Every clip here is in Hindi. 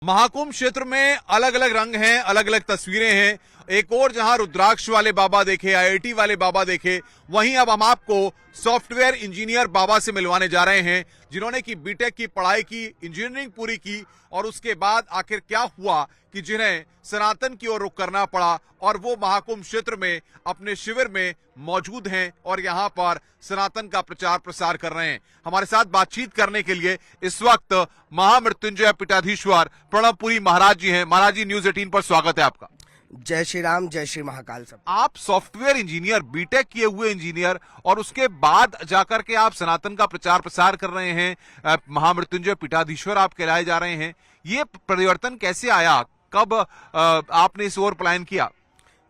महाकुंभ क्षेत्र में अलग अलग रंग हैं, अलग अलग तस्वीरें हैं। एक और जहां रुद्राक्ष वाले बाबा देखे, आईआईटी वाले बाबा देखे, वहीं अब हम आपको सॉफ्टवेयर इंजीनियर बाबा से मिलवाने जा रहे हैं, जिन्होंने की बीटेक की पढ़ाई की, इंजीनियरिंग पूरी की और उसके बाद आखिर क्या हुआ कि जिन्हें सनातन की ओर रुख करना पड़ा और वो महाकुंभ क्षेत्र में अपने शिविर में मौजूद हैं और यहां पर सनातन का प्रचार प्रसार कर रहे हैं। हमारे साथ बातचीत करने के लिए इस वक्त महामृत्युंजय पीठाधीश्वर प्रणवपुरी महाराज जी हैं। महाराज जी, न्यूज 18 पर स्वागत है आपका। जय श्री राम, जय श्री महाकाल। सब आप सॉफ्टवेयर इंजीनियर, बीटेक किए हुए इंजीनियर, और उसके बाद जाकर के आप सनातन का प्रचार प्रसार कर रहे हैं, महामृत्युंजय पीठाधीश्वर आप कहलाए जा रहे हैं। ये परिवर्तन कैसे आया? कब आपने इस ओर प्लान किया?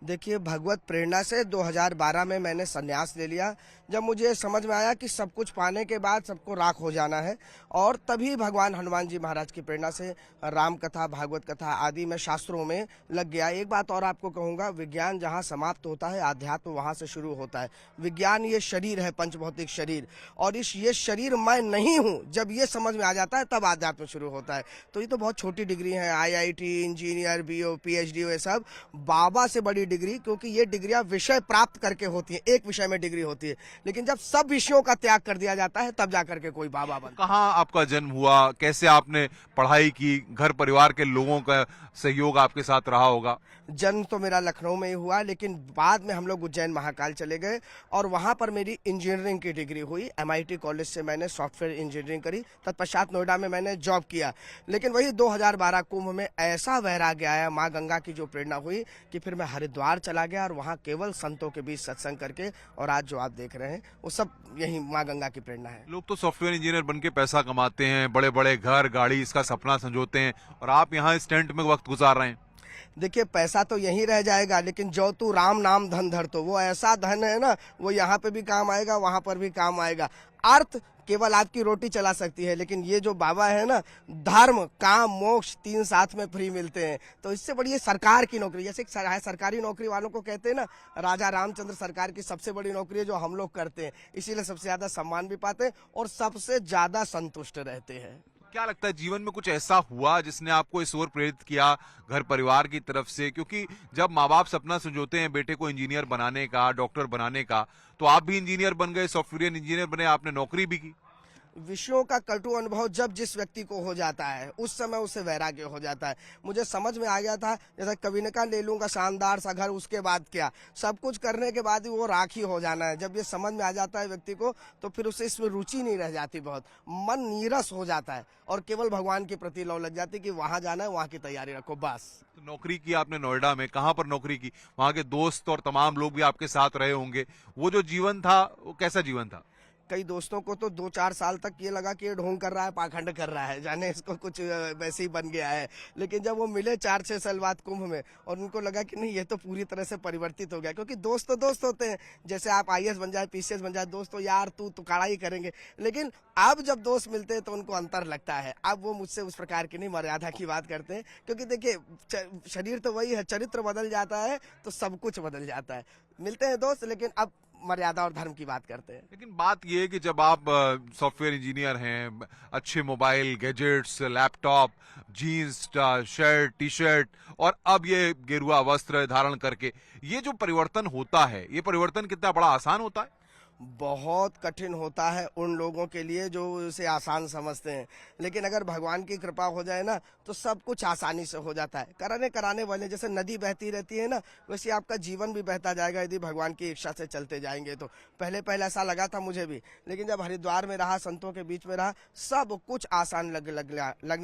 देखिए, भगवत प्रेरणा से 2012 में मैंने संन्यास ले लिया, जब मुझे समझ में आया कि सब कुछ पाने के बाद सबको राख हो जाना है। और तभी भगवान हनुमान जी महाराज की प्रेरणा से राम कथा, भागवत कथा आदि में शास्त्रों में लग गया। एक बात और आपको कहूँगा, विज्ञान जहाँ समाप्त होता है, आध्यात्म वहाँ से शुरू होता है। विज्ञान ये शरीर है, पंचभौतिक शरीर, और ये शरीर मैं नहीं हूँ, जब ये समझ में आ जाता है तब आध्यात्म शुरू होता है। तो ये तो बहुत छोटी डिग्री है, IIT, इंजीनियर, BO, PhD, ये सब बाबा से बड़ी डिग्री, क्योंकि ये डिग्रियां विषय प्राप्त करके होती है, एक विषय में डिग्री होती है। लेकिन जब सब विषयों का त्याग कर दिया जाता है, तब जाकर के कोई बाबा बनता है। कहाँ आपका जन्म हुआ, कैसे आपने पढ़ाई की, घर परिवार के लोगों का सहयोग आपके साथ रहा होगा? जन्म तो मेरा लखनऊ में ही हुआ, लेकिन बाद में हम लोग उज्जैन महाकाल चले गए और वहां पर मेरी इंजीनियरिंग की डिग्री हुई। MIT कॉलेज से मैंने सॉफ्टवेयर इंजीनियरिंग करी। तत्पश्चात नोएडा में मैंने जॉब किया। लेकिन वही 2012 कुंभ में ऐसा वैराग्य आया, माँ गंगा की जो प्रेरणा हुई, कि फिर मैं हरिद्वार चला गया और वहाँ केवल संतों के बीच सत्संग करके, और आज जो आप देख रहे हैं वो सब यही माँ गंगा की प्रेरणा है। लोग तो सॉफ्टवेयर इंजीनियर बनके पैसा कमाते हैं, बड़े बड़े घर गाड़ी इसका सपना संजोते हैं, और आप यहाँ इस टेंट में वक्त गुजार रहे हैं। देखिए, पैसा तो यहीं रह जाएगा, लेकिन जो तू राम नाम धन धर, तो वो ऐसा धन है ना, वो यहाँ पे भी काम आएगा, वहां पर भी काम आएगा। अर्थ केवल आपकी रोटी चला सकती है, लेकिन ये जो बाबा है ना, धर्म, काम, मोक्ष तीन साथ में फ्री मिलते हैं। तो इससे बड़ी सरकार की नौकरी, जैसे सरकारी नौकरी वालों को कहते हैं ना, राजा रामचंद्र सरकार की सबसे बड़ी नौकरी है जो हम लोग करते हैं, इसीलिए सबसे ज्यादा सम्मान भी पाते हैं और सबसे ज्यादा संतुष्ट रहते हैं। क्या लगता है, जीवन में कुछ ऐसा हुआ जिसने आपको इस ओर प्रेरित किया घर परिवार की तरफ से? क्योंकि जब माँ बाप सपना संजोते हैं बेटे को इंजीनियर बनाने का, डॉक्टर बनाने का, तो आप भी इंजीनियर बन गए, सॉफ्टवेयर इंजीनियर बने, आपने नौकरी भी की। विषयों का कटु अनुभव जब जिस व्यक्ति को हो जाता है, उस समय उसे वैराग्य हो जाता है। मुझे समझ में आ गया था, जैसा कभी ने कहा, ले लूंगा शानदार सा घर, उसके बाद क्या, सब कुछ करने के बाद भी वो राखी हो जाना है। जब ये समझ में आ जाता है व्यक्ति को, तो फिर उसे इसमें रुचि नहीं रह जाती, बहुत मन नीरस हो जाता है और केवल भगवान के प्रति लौ लग जाती कि वहां जाना है, वहां की तैयारी रखो बस। तो नौकरी की आपने नोएडा में, कहाँ पर नौकरी की? वहाँ के दोस्त और तमाम लोग भी आपके साथ रहे होंगे। वो जो जीवन था, वो कैसा जीवन था? कई दोस्तों को तो 2-4 साल तक ये लगा कि ये ढोंग कर रहा है, पाखंड कर रहा है, जाने इसको कुछ वैसे ही बन गया है। लेकिन जब वो मिले 4-6 साल बाद कुंभ में, और उनको लगा कि नहीं, ये तो पूरी तरह से परिवर्तित हो गया। क्योंकि दोस्त तो दोस्त होते हैं, जैसे आप IAS बन जाए, PCS बन जाए, दोस्त तो यार तू तो काड़ा ही करेंगे। लेकिन अब जब दोस्त मिलते हैं तो उनको अंतर लगता है। अब वो मुझसे उस प्रकार की नहीं, मर्यादा की बात करते हैं। क्योंकि देखिए, शरीर तो वही है, चरित्र बदल जाता है तो सब कुछ बदल जाता है। मिलते हैं दोस्त, लेकिन अब मर्यादा और धर्म की बात करते हैं। लेकिन बात यह है कि जब आप सॉफ्टवेयर इंजीनियर हैं, अच्छे mobile, gadgets, laptop, jeans, shirt, T-shirt, और अब ये गेरुआ वस्त्र धारण करके ये जो परिवर्तन होता है, ये परिवर्तन कितना बड़ा आसान होता है? बहुत कठिन होता है उन लोगों के लिए जो इसे आसान समझते हैं। लेकिन अगर भगवान की कृपा हो जाए ना, तो सब कुछ आसानी से हो जाता है। कराने वाले, जैसे नदी बहती रहती है ना, वैसे आपका जीवन भी बहता जाएगा यदि भगवान की इच्छा से चलते जाएंगे तो। पहले ऐसा लगा था मुझे भी, लेकिन जब हरिद्वार में रहा, संतों के बीच में रहा, सब कुछ आसान लगने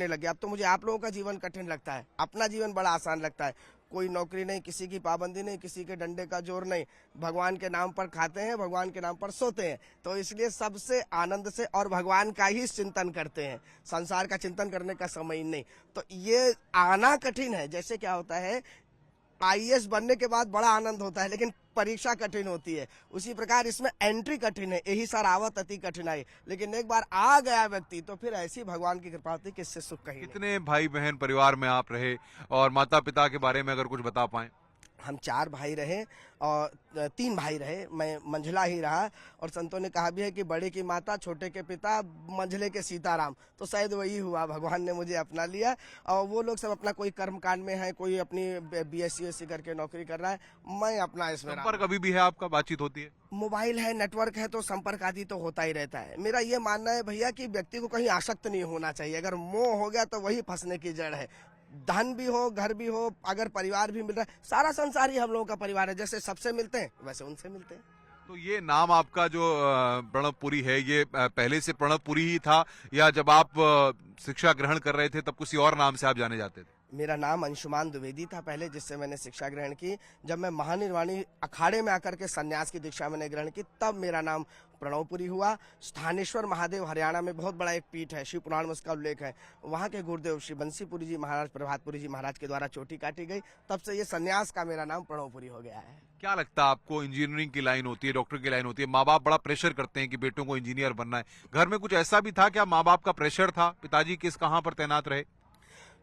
लग गया। अब तो मुझे आप लोगों का जीवन कठिन लगता है, अपना जीवन बड़ा आसान लगता है। कोई नौकरी नहीं, किसी की पाबंदी नहीं, किसी के डंडे का जोर नहीं, भगवान के नाम पर खाते हैं, भगवान के नाम पर सोते हैं। तो इसलिए सबसे आनंद से और भगवान का ही चिंतन करते हैं, संसार का चिंतन करने का समय नहीं। तो ये आना कठिन है। जैसे क्या होता है, IAS बनने के बाद बड़ा आनंद होता है, लेकिन परीक्षा कठिन होती है। उसी प्रकार इसमें एंट्री कठिन है, यही सरावत अति कठिनाई। लेकिन एक बार आ गया व्यक्ति, तो फिर ऐसी भगवान की कृपा होती है कि इससे सुख कहीं नहीं। कितने भाई बहन परिवार में आप रहे, और माता पिता के बारे में अगर कुछ बता पाएं? हम 4 भाई रहे और 3 भाई रहे, मैं मंझला ही रहा। और संतों ने कहा भी है कि बड़े की माता, छोटे के पिता, मंझले के सीताराम। तो शायद वही हुआ, भगवान ने मुझे अपना लिया। और वो लोग सब अपना कोई कर्म कांड में है, कोई अपनी बीएससी करके नौकरी कर रहा है, मैं अपना इसमें रहा। संपर्क अभी भी है आपका, बातचीत होती है? मोबाइल है, नेटवर्क है, तो संपर्क आदि तो होता ही रहता है। मेरा ये मानना है भैया कि व्यक्ति को कहीं आसक्त नहीं होना चाहिए। अगर मोह हो गया तो वही फंसने की जड़ है। धन भी हो, घर भी हो, अगर परिवार भी मिल रहा है, सारा संसार ही हम लोगों का परिवार है। जैसे सबसे मिलते हैं वैसे उनसे मिलते हैं। तो ये नाम आपका जो प्रणवपुरी है, ये पहले से प्रणवपुरी ही था, या जब आप शिक्षा ग्रहण कर रहे थे तब किसी और नाम से आप जाने जाते थे? मेरा नाम अंशुमान द्विवेदी था पहले, जिससे मैंने शिक्षा ग्रहण की। जब मैं महानिर्वाणी अखाड़े में आकर के सन्यास की दीक्षा मैंने ग्रहण की, तब मेरा नाम प्रणवपुरी हुआ। स्थानेश्वर महादेव हरियाणा में बहुत बड़ा एक पीठ है, शिव पुराण में उसका उल्लेख है। वहाँ के गुरुदेव श्री बंसीपुरी जी महाराज, प्रभातपुरी जी महाराज के द्वारा चोटी काटी गई, तब से ये सन्यास का मेरा नाम प्रणवपुरी हो गया है। क्या लगता है आपको, इंजीनियरिंग की लाइन होती है, डॉक्टर की लाइन होती है, माँ बाप बड़ा प्रेशर करते हैं कि बेटों को इंजीनियर बनना है, घर में कुछ ऐसा भी था क्या, माँ बाप का प्रेशर था? पिताजी किस कहाँ पर तैनात रहे?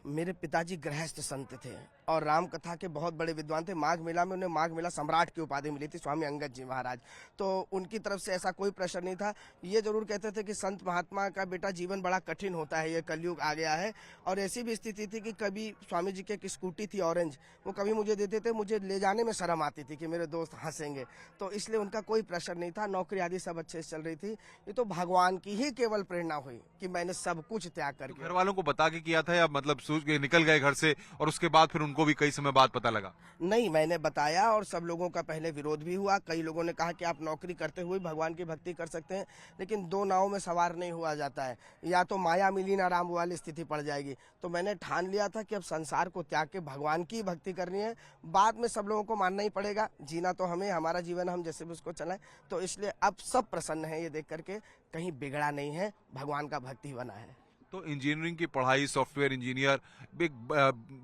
मेरे पिताजी गृहस्थ संत थे और राम कथा के बहुत बड़े विद्वान थे। माघ मेला में उन्हें माघ मेला सम्राट की उपाधि मिली थी, स्वामी अंगद जी महाराज। तो उनकी तरफ से ऐसा कोई प्रेशर नहीं था। ये जरूर कहते थे कि संत महात्मा का बेटा जीवन बड़ा कठिन होता है, ये कलयुग आ गया है। और ऐसी भी स्थिति थी कि कभी स्वामी जी की एक स्कूटी थी ऑरेंज, वो कभी मुझे देते थे, मुझे ले जाने में शर्म आती थी कि मेरे दोस्त हंसेंगे। तो इसलिए उनका कोई प्रेशर नहीं था, नौकरी आदि सब अच्छे से चल रही थी। ये तो भगवान की ही केवल प्रेरणा हुई कि मैंने सब कुछ त्याग करके। घर वालों को बता के किया था, या मतलब सोच के निकल गए घर से और उसके बाद फिर उनको भी कई समय बाद पता लगा? नहीं, मैंने बताया और सब लोगों का पहले विरोध भी हुआ। कई लोगों ने कहा कि आप नौकरी करते हुए भगवान की भक्ति कर सकते हैं, लेकिन 2 नावों में सवार नहीं हुआ जाता है, या तो माया मिली ना राम वाली स्थिति पड़ जाएगी। तो मैंने ठान लिया था कि अब संसार को त्याग के भगवान की भक्ति करनी है। बाद में सब लोगों को मानना ही पड़ेगा, जीना तो हमें, हमारा जीवन हम जैसे भी उसको चलाएं। तो इसलिए अब सब प्रसन्न है ये देख करके, कहीं बिगड़ा नहीं है, भगवान का भक्ति बना है। तो इंजीनियरिंग की पढ़ाई, सॉफ्टवेयर इंजीनियर, एक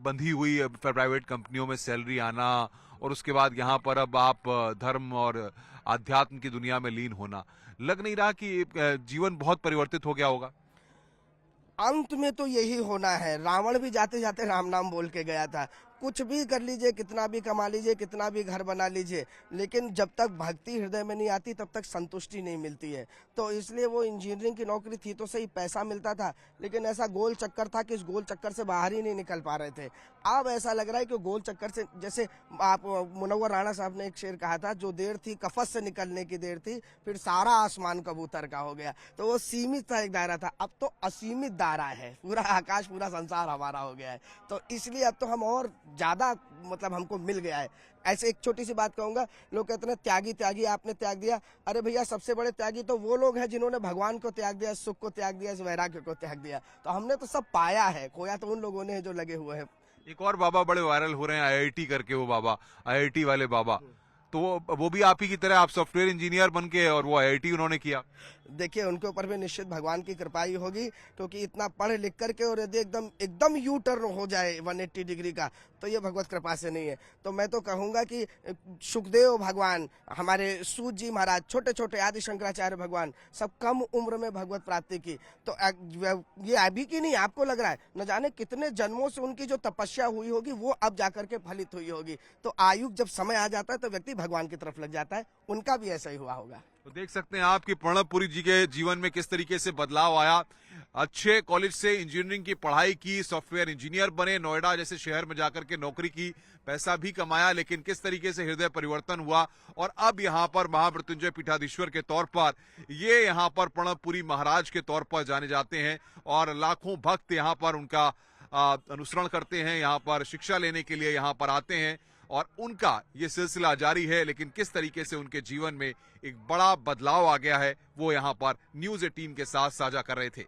बंधी हुई प्राइवेट कंपनियों में सैलरी आना, और उसके बाद यहाँ पर अब आप धर्म और आध्यात्म की दुनिया में लीन होना, लग नहीं रहा कि जीवन बहुत परिवर्तित हो गया होगा? अंत में तो यही होना है। रावण भी जाते जाते राम नाम बोल के गया था। कुछ भी कर लीजिए, कितना भी कमा लीजिए, कितना भी घर बना लीजिए, लेकिन जब तक भक्ति हृदय में नहीं आती तब तक संतुष्टि नहीं मिलती है। तो इसलिए वो इंजीनियरिंग की नौकरी थी तो सही, पैसा मिलता था, लेकिन ऐसा गोल चक्कर था कि इस गोल चक्कर से बाहर ही नहीं निकल पा रहे थे। अब ऐसा लग रहा है कि गोल चक्कर से, जैसे आप मुनव्वर राणा साहब ने एक शेर कहा था, जो देर थी कफस से निकलने की देर थी, फिर सारा आसमान कबूतर का हो गया। तो वो सीमित था, एक दायरा था, अब तो असीमित दायरा है, पूरा आकाश, पूरा संसार हमारा हो गया है। तो इसलिए अब तो हम और ज्यादा, मतलब हमको मिल गया है। ऐसे एक छोटी सी बात कहूंगा, लोग कहते हैं त्यागी त्यागी, आपने त्याग दिया। अरे भैया, सबसे बड़े त्यागी तो वो लोग हैं जिन्होंने भगवान को त्याग दिया, सुख को त्याग दिया, इस वैराग्य को त्याग दिया। तो हमने तो सब पाया है, खोया तो उन लोगों ने जो लगे हुए हैं। एक और बाबा बड़े वायरल हो रहे हैं, आईआईटी करके, वो बाबा, आईआईटी वाले बाबा, तो वो भी आप ही की तरह, आप सॉफ्टवेयर इंजीनियर बन के, और वो आईआईटी उन्होंने किया। देखिए, उनके ऊपर भी निश्चित भगवान की कृपा ही होगी, क्योंकि इतना पढ़ लिख करके और यदि एकदम यू टर्न हो जाए 180 डिग्री का, तो ये भगवत कृपा से नहीं है। तो मैं तो कहूंगा कि सुखदेव भगवान, हमारे सूत जी महाराज, छोटे छोटे आदि शंकराचार्य भगवान, सब कम उम्र में भगवत प्राप्ति की। तो ये अभी की नहीं, आपको लग रहा है, न जाने कितने जन्मों से उनकी जो तपस्या हुई होगी वो अब जाकर के फलित हुई होगी। तो आयु जब समय आ जाता है तो व्यक्ति भगवान की तरफ लग जाता है। उनका भी ऐसा ही हुआ होगा। तो देख सकते हैं आपकी प्रणवपुरी जी के जीवन में किस तरीके से बदलाव आया। अच्छे कॉलेज से इंजीनियरिंग की पढ़ाई की, सॉफ्टवेयर इंजीनियर बने, नोएडा जैसे शहर में जाकर के नौकरी की, पैसा भी कमाया, लेकिन किस तरीके से हृदय परिवर्तन हुआ, और अब यहाँ पर महामृत्युंजय पीठाधीश्वर के तौर पर, ये यहाँ पर प्रणवपुरी महाराज के तौर पर जाने जाते हैं, और लाखों भक्त यहाँ पर उनका अनुसरण करते हैं, यहाँ पर शिक्षा लेने के लिए यहाँ पर आते हैं, और उनका ये सिलसिला जारी है। लेकिन किस तरीके से उनके जीवन में एक बड़ा बदलाव आ गया है, वो यहाँ पर न्यूज़ 18 के साथ साझा कर रहे थे।